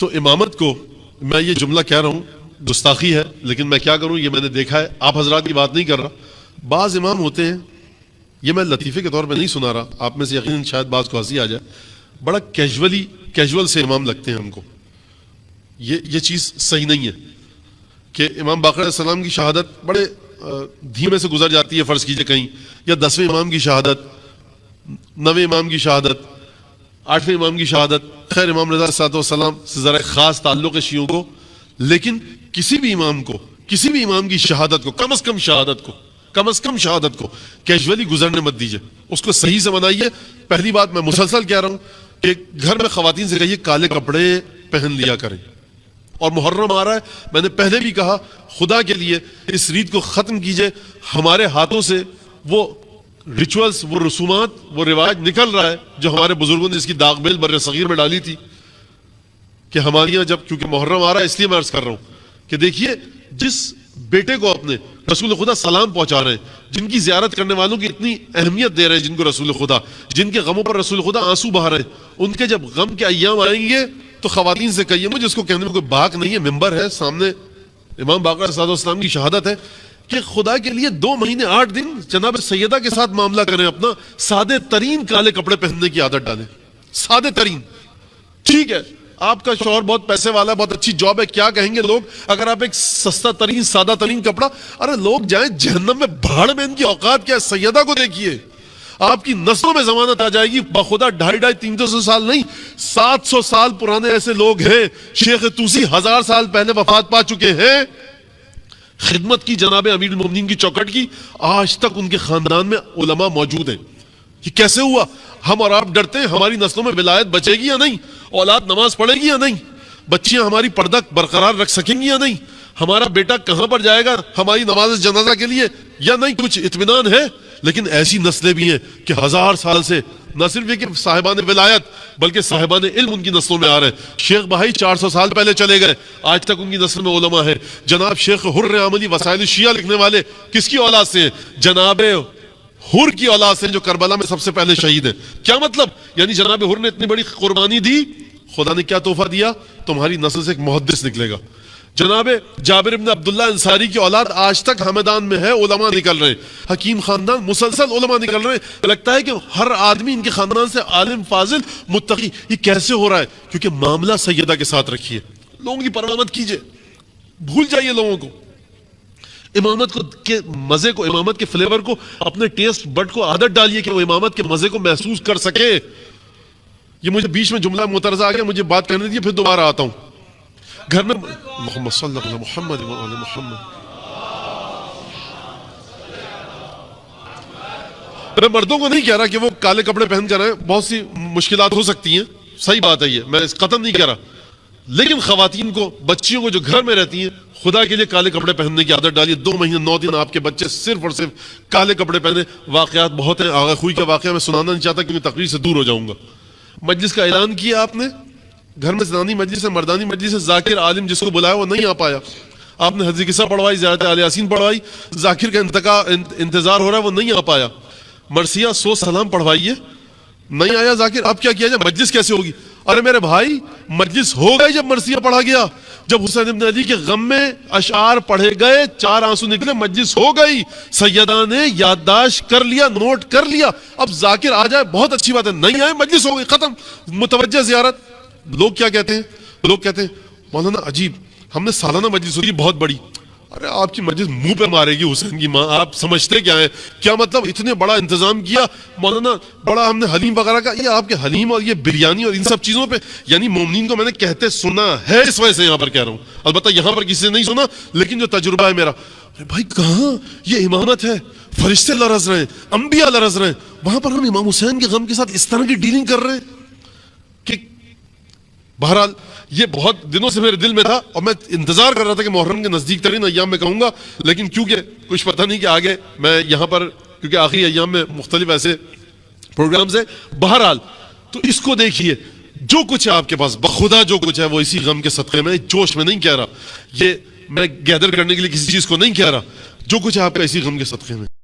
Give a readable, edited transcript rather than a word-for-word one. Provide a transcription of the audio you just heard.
تو امامت کو میں یہ جملہ کہہ رہا ہوں گستاخی ہے، لیکن میں کیا کروں، یہ میں نے دیکھا ہے، آپ حضرات کی بات نہیں کر رہا. بعض امام ہوتے ہیں، یہ میں لطیفے کے طور پہ نہیں سنا رہا، آپ میں سے یقیناً شاید بعض کو ہنسی آ جائے، بڑا کیجول سے امام لگتے ہیں ہم کو. یہ چیز صحیح نہیں ہے کہ امام باقر علیہ السلام کی شہادت بڑے دھیمے سے گزر جاتی ہے فرض کیجئے کہیں، یا 10ویں امام کی شہادت، 9ویں امام کی شہادت، 8ویں امام کی شہادت. خیر امام رضا صلی اللہ علیہ وسلم سے ذرا خاص تعلق ہے شیعوں کو، لیکن کسی بھی امام کی شہادت کو کم از کم شہادت کو کیجولی گزرنے مت دیجئے، اس کو صحیح سے منائیے. پہلی بات میں مسلسل کہہ رہا ہوں کہ گھر میں خواتین سے کہیے کالے کپڑے پہن لیا کریں. اور محرم آ رہا ہے، میں نے پہلے بھی کہا، خدا کے لیے اس ریت کو ختم کیجئے. ہمارے ہاتھوں سے وہ ریچولز، وہ رسومات، وہ رواج نکل رہا ہے جو ہمارے بزرگوں نے اس کی داغ بیل بر صغیر میں ڈالی تھی. کہ ہمارے یہاں جب کیونکہ محرم آ رہا ہے اس لیے میں عرض کر رہا ہوں کہ دیکھیے جس بیٹے کو اپنے رسول خدا سلام پہنچا رہے ہیں، جن کی زیارت کرنے والوں کی اتنی اہمیت دے رہے ہیں، جن کو رسول خدا، جن کے غموں پر رسول خدا آنسو بہا رہے ہیں، ان کے جب غم کے ایام آئیں گے تو خواتین سے کہیے، مجھے اس کو کہنے میں کوئی باک نہیں ہے، ممبر ہے، سامنے امام باقر علیہ السلام کی شہادت ہے، کہ خدا کے لیے 2 مہینے 8 دن جناب سیدہ کے ساتھ معاملہ کریں، اپنا سادے ترین کالے کپڑے پہننے کی عادت ڈالیں. سادے ترین. ٹھیک ہے آپ کا شوہر بہت پیسے والا ہے، بہت اچھی جاب ہے، کیا کہیں گے لوگ اگر آپ ایک سستا ترین سادہ ترین کپڑا، ارے لوگ جائیں جہنم میں، بھاڑ میں، ان کی اوقات کیا ہے. سیدہ کو دیکھیے، آپ کی نسلوں میں ضمانت آ جائے گی. بخدا 250-300 سال نہیں، 700 سال پرانے ایسے لوگ ہیں. شیخ توسی 1000 سال پہلے وفات پا چکے ہیں، خدمت کی جناب امیر المومنین کی چوکٹ کی، آج تک ان کے خاندان میں علماء موجود ہیں. یہ کیسے ہوا؟ ہم اور آپ ڈرتے ہیں ہماری نسلوں میں ولایت بچے گی یا نہیں، اولاد نماز پڑھے گی یا نہیں، بچیاں ہماری پردہ برقرار رکھ سکیں گی یا نہیں، ہمارا بیٹا کہاں پر جائے گا ہماری نماز جنازہ کے لیے یا نہیں. کچھ اطمینان ہے. لیکن ایسی نسلیں بھی ہیں کہ 1000 سال سے نہ صرف یہ کہ صاحبان ولایت بلکہ صاحبان علم ان کی نسلوں میں آ رہے ہیں. شیخ بھائی 400 سال پہلے چلے گئے، آج تک ان کی نسل میں علماء ہیں. جناب شیخ حر عملی وسائل الشیعہ لکھنے والے کس کی اولاد سے ہیں؟ جناب حر کی اولاد سے، جو کربلا میں سب سے پہلے شہید ہیں. کیا مطلب؟ یعنی جناب حر نے اتنی بڑی قربانی دی، خدا نے کیا تحفہ دیا؟ تمہاری نسل سے ایک محدث نکلے گا. جناب جابر بن عبداللہ انصاری کی اولاد آج تک ہمدان میں ہے، علماء نکل رہے ہیں. حکیم خاندان مسلسل علماء نکل رہے ہیں. لگتا ہے کہ ہر آدمی ان کے خاندان سے عالم، فاضل، متقی. یہ کیسے ہو رہا ہے؟ کیونکہ معاملہ سیدہ کے ساتھ رکھیے، لوگوں کی پرواہ مت کیجئے، بھول جائیے لوگوں کو. امامت کو کے مزے کو، امامت کے فلیور کو، اپنے ٹیسٹ بڈ کو عادت ڈالیے کہ وہ امامت کے مزے کو محسوس کر سکے. یہ مجھے بیچ میں جملہ مترجہ آ گیا، مجھے بات کرنے دیجیے، پھر دوبارہ آتا ہوں. گھر میں محمد صلی اللہ علیہ محمد و آل محمد. میں مردوں کو نہیں کہہ رہا کہ وہ کالے کپڑے پہن کر آئیں، بہت سی مشکلات ہو سکتی ہیں، صحیح بات ہے، یہ میں اس قطعاً نہیں کہہ رہا. لیکن خواتین کو، بچیوں کو جو گھر میں رہتی ہیں، خدا کے لیے کالے کپڑے پہننے کی عادت ڈالیے. 2 مہینے 9 دن آپ کے بچے صرف اور صرف کالے کپڑے پہنے. واقعات بہت ہیں. آغا خوئی کا واقعہ میں سنانا نہیں چاہتا کیونکہ تقریر سے دور ہو جاؤں گا. مجلس کا اعلان کیا آپ نے، گھر میں زنانی مجلس ہے، مردانی مجلس ہے، ذاکر عالم جس کو بلایا وہ نہیں آ پایا. آپ نے حدیث قصہ پڑھوائی، زیارت آل یاسین پڑھوائی، ذاکر کا انتظار ہو رہا ہے، وہ نہیں آ پایا. مرثیہ 100 سلام پڑھوائیے، نہیں آیا ذاکر. اب کیا کیا جائے؟ مجلس کیسے ہوگی؟ ارے میرے بھائی مجلس ہو گئی جب مرثیہ پڑھا گیا، جب حسین ابن علی کے غم میں اشعار پڑھے گئے، 4 آنسو نکلے، مجلس ہو گئی. سیدہ نے یادداشت کر لیا، نوٹ کر لیا. اب ذاکر آ جائے بہت اچھی بات ہے، نہیں آئے مجلس ہو گئی، ختم. متوجہ زیارت. لوگ کیا کہتے ہیں؟ لوگ کہتے ہیں مولانا عجیب، ہم نے سالانہ مجلس ہوئی بہت بڑی. ارے آپ کی مجلس منہ پہ مارے گی حسین کی ماں. آپ سمجھتے کیا ہیں؟ کیا مطلب اتنے بڑا انتظام کیا مولانا، بڑا ہم نے حلیم وغیرہ کا. یہ آپ کے حلیم اور یہ بریانی اور ان سب چیزوں پہ، یعنی مومنین کو میں نے کہتے سنا ہے، اس وجہ سے یہاں پر کہہ رہا ہوں. البتہ یہاں پر کسی سے نہیں سنا، لیکن جو تجربہ ہے میرا. ارے بھائی کہاں یہ امامت ہے؟ فرشتے لرز رہے ہیں، انبیاء لرز رہے ہیں، وہاں پر ہم امام حسین کے غم کے ساتھ اس طرح کی ڈیلنگ کر رہے ہیں کہ بہرحال یہ بہت دنوں سے میرے دل میں تھا اور میں انتظار کر رہا تھا کہ محرم کے نزدیک ترین ایام میں کہوں گا. لیکن کیونکہ کچھ پتہ نہیں کہ آگے میں یہاں پر، کیونکہ آخری ایام میں مختلف ایسے پروگرامز ہیں. بہرحال تو اس کو دیکھیے، جو کچھ ہے آپ کے پاس بخدا جو کچھ ہے وہ اسی غم کے صدقے میں. جوش میں نہیں کہہ رہا، یہ میں گیدر کرنے کے لیے کسی چیز کو نہیں کہہ رہا، جو کچھ ہے آپ کا اسی غم کے صدقے میں.